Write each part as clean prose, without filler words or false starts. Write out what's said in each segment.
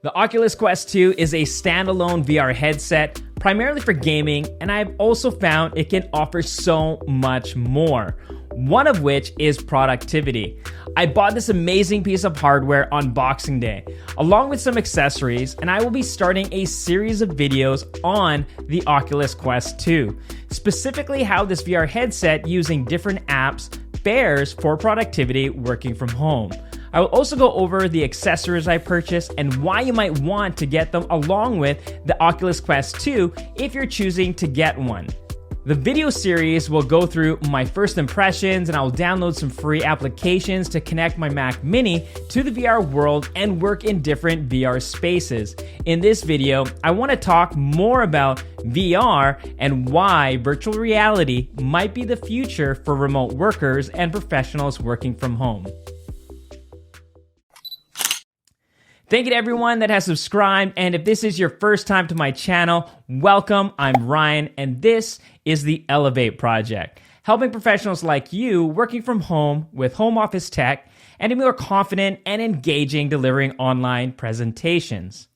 The Oculus Quest 2 is a standalone VR headset primarily for gaming, and I've also found it can offer so much more, one of which is productivity. I bought this amazing piece of hardware on Boxing Day, along with some accessories, and I will be starting a series of videos on the Oculus Quest 2, specifically how this VR headset using different apps fares for productivity working from home. I will also go over the accessories I purchased and why you might want to get them along with the Oculus Quest 2 if you're choosing to get one. The video series will go through my first impressions, and I will download some free applications to connect my Mac Mini to the VR world and work in different VR spaces. In this video, I want to talk more about VR and why virtual reality might be the future for remote workers and professionals working from home. Thank you to everyone that has subscribed, and if this is your first time to my channel, welcome. I'm Ryan, and this is the Elevate Project, helping professionals like you working from home with home office tech and to be more confident and engaging delivering online presentations.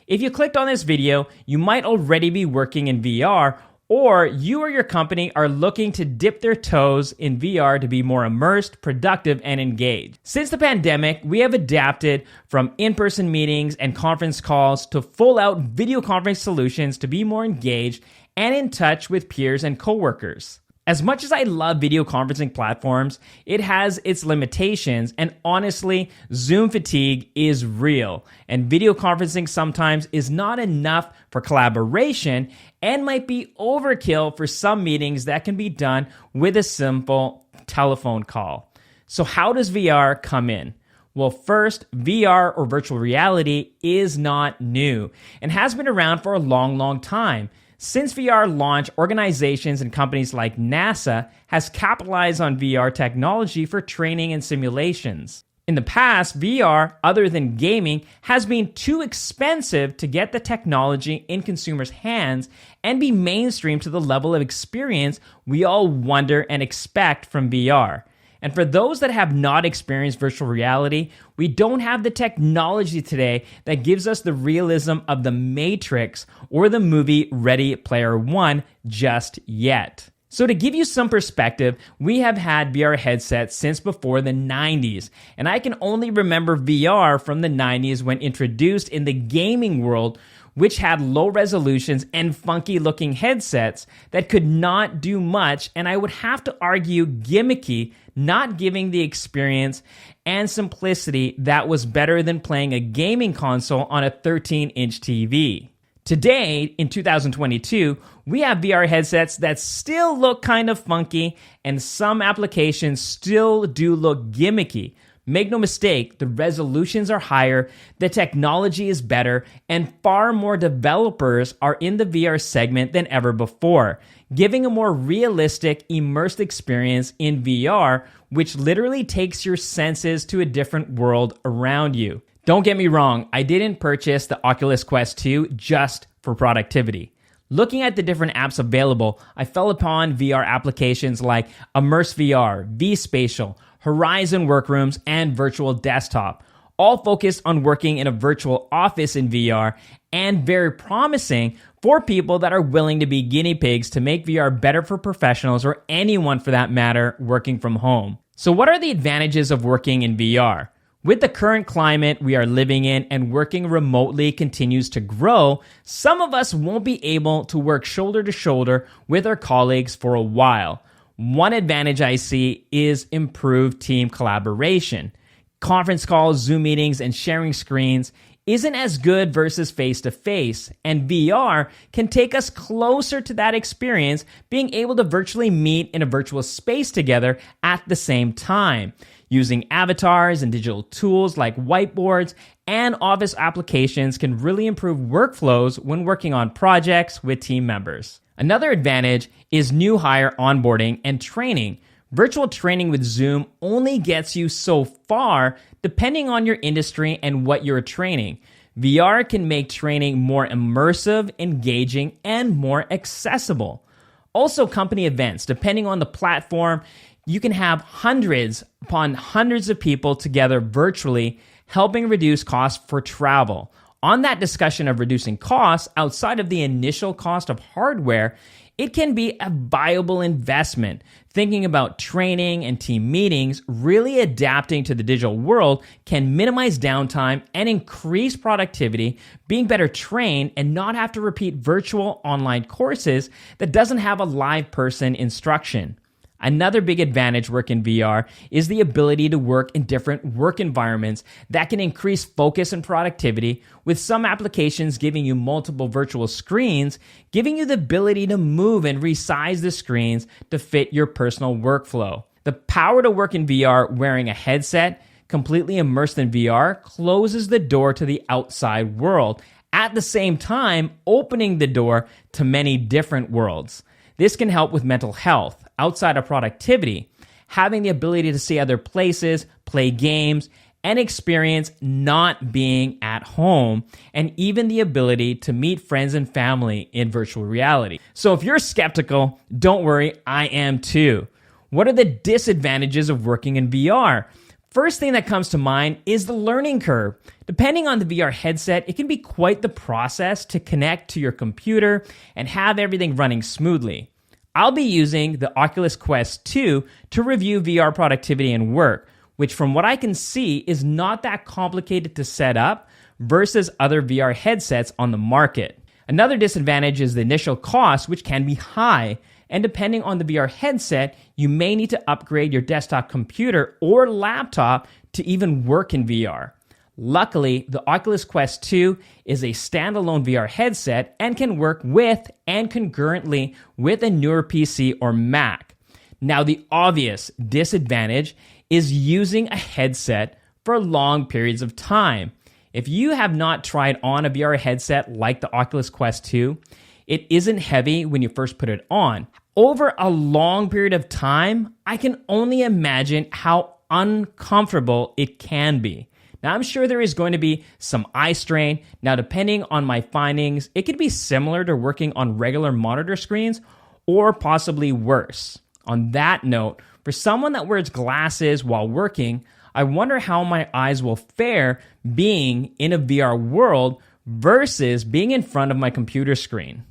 If you clicked on this video, you might already be working in VR, or you or your company are looking to dip their toes in VR to be more immersed, productive, and engaged. Since the pandemic, we have adapted from in-person meetings and conference calls to full-out video conference solutions to be more engaged and in touch with peers and coworkers. As much as I love video conferencing platforms, it has its limitations, and honestly, Zoom fatigue is real, and video conferencing sometimes is not enough for collaboration and might be overkill for some meetings that can be done with a simple telephone call. So how does VR come in? Well, first, VR or virtual reality is not new and has been around for a long time. Since VR launched, organizations and companies like NASA has capitalized on VR technology for training and simulations. In the past, VR, other than gaming, has been too expensive to get the technology in consumers' hands and be mainstream to the level of experience we all wonder and expect from VR. And for those that have not experienced virtual reality, we don't have the technology today that gives us the realism of The Matrix or the movie Ready Player One just yet. So to give you some perspective, we have had VR headsets since before the 90s, and I can only remember VR from the 90s when introduced in the gaming world, which had low resolutions and funky looking headsets that could not do much, and I would have to argue gimmicky, not giving the experience and simplicity that was better than playing a gaming console on a 13-inch TV. Today, in 2022, we have VR headsets that still look kind of funky, and some applications still do look gimmicky. Make no mistake, the resolutions are higher, the technology is better, and far more developers are in the VR segment than ever before, giving a more realistic, immersed experience in VR, which literally takes your senses to a different world around you. Don't get me wrong, I didn't purchase the Oculus Quest 2 just for productivity. Looking at the different apps available, I fell upon VR applications like Immerse VR, vSpatial, Horizon Workrooms, and Virtual Desktop, all focused on working in a virtual office in VR and very promising for people that are willing to be guinea pigs to make VR better for professionals or anyone for that matter working from home. So what are the advantages of working in VR? With the current climate we are living in and working remotely continues to grow, some of us won't be able to work shoulder to shoulder with our colleagues for a while. One advantage I see is improved team collaboration. Conference calls, Zoom meetings, and sharing screens isn't as good versus face-to-face, and VR can take us closer to that experience, being able to virtually meet in a virtual space together at the same time. Using avatars and digital tools like whiteboards and office applications can really improve workflows when working on projects with team members. Another advantage is new hire onboarding and training. Virtual training with Zoom only gets you so far depending on your industry and what you're training. VR can make training more immersive, engaging, and more accessible. Also, company events, depending on the platform, you can have hundreds upon hundreds of people together virtually, helping reduce costs for travel. On that discussion of reducing costs outside of the initial cost of hardware, it can be a viable investment. Thinking about training and team meetings, really adapting to the digital world can minimize downtime and increase productivity, being better trained and not have to repeat virtual online courses that doesn't have a live person instruction. Another big advantage working VR is the ability to work in different work environments that can increase focus and productivity, with some applications giving you multiple virtual screens, giving you the ability to move and resize the screens to fit your personal workflow. The power to work in VR wearing a headset, completely immersed in VR, closes the door to the outside world, at the same time opening the door to many different worlds. This can help with mental health. Outside of productivity, having the ability to see other places, play games, and experience not being at home, and even the ability to meet friends and family in virtual reality. So if you're skeptical, don't worry, I am too. What are the disadvantages of working in VR? First thing that comes to mind is the learning curve. Depending on the VR headset, it can be quite the process to connect to your computer and have everything running smoothly. I'll be using the Oculus Quest 2 to review VR productivity and work, which from what I can see is not that complicated to set up versus other VR headsets on the market. Another disadvantage is the initial cost, which can be high, and depending on the VR headset, you may need to upgrade your desktop computer or laptop to even work in VR. Luckily, the Oculus Quest 2 is a standalone VR headset and can work with and concurrently with a newer PC or Mac. Now, the obvious disadvantage is using a headset for long periods of time. If you have not tried on a VR headset like the Oculus Quest 2, it isn't heavy when you first put it on. Over a long period of time, I can only imagine how uncomfortable it can be. Now, I'm sure there is going to be some eye strain. Now, depending on my findings, it could be similar to working on regular monitor screens or possibly worse. On that note, for someone that wears glasses while working, I wonder how my eyes will fare being in a VR world versus being in front of my computer screen.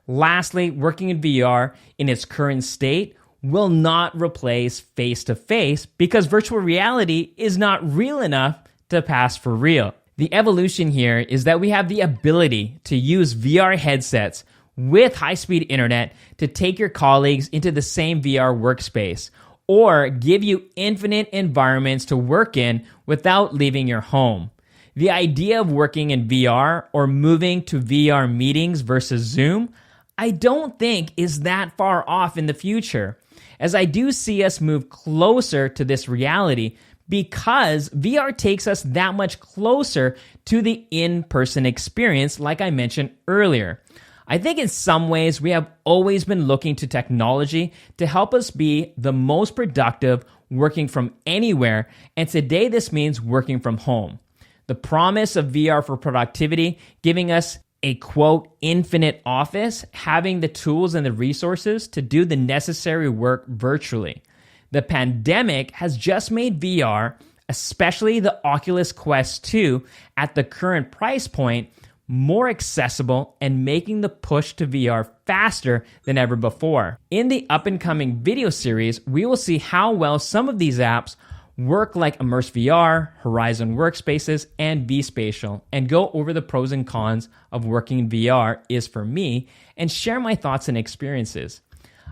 Lastly, working in VR in its current state will not replace face-to-face because virtual reality is not real enough to pass for real. The evolution here is that we have the ability to use VR headsets with high-speed internet to take your colleagues into the same VR workspace or give you infinite environments to work in without leaving your home. The idea of working in VR or moving to VR meetings versus Zoom, I don't think is that far off in the future, as I do see us move closer to this reality because VR takes us that much closer to the in-person experience, like I mentioned earlier. I think in some ways we have always been looking to technology to help us be the most productive working from anywhere, and today this means working from home. The promise of VR for productivity, giving us a quote, infinite office, having the tools and the resources to do the necessary work virtually. The pandemic has just made VR, especially the Oculus Quest 2, at the current price point, more accessible and making the push to VR faster than ever before. In the up-and-coming video series, we will see how well some of these apps work like Immerse VR, Horizon Workspaces, and vSpatial, and go over the pros and cons of working in VR is for me, and share my thoughts and experiences.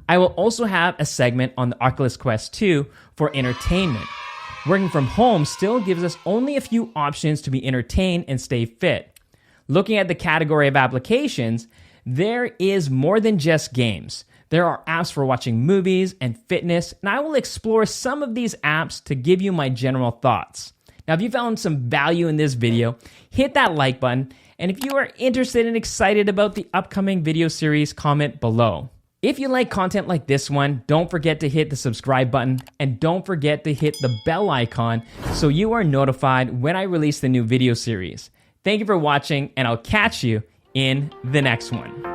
I will also have a segment on the Oculus Quest 2 for entertainment. Working from home still gives us only a few options to be entertained and stay fit. Looking at the category of applications, there is more than just games. There are apps for watching movies and fitness, and I will explore some of these apps to give you my general thoughts. Now, if you found some value in this video, hit that like button, and if you are interested and excited about the upcoming video series, comment below. If you like content like this one, don't forget to hit the subscribe button, and don't forget to hit the bell icon so you are notified when I release the new video series. Thank you for watching, and I'll catch you in the next one.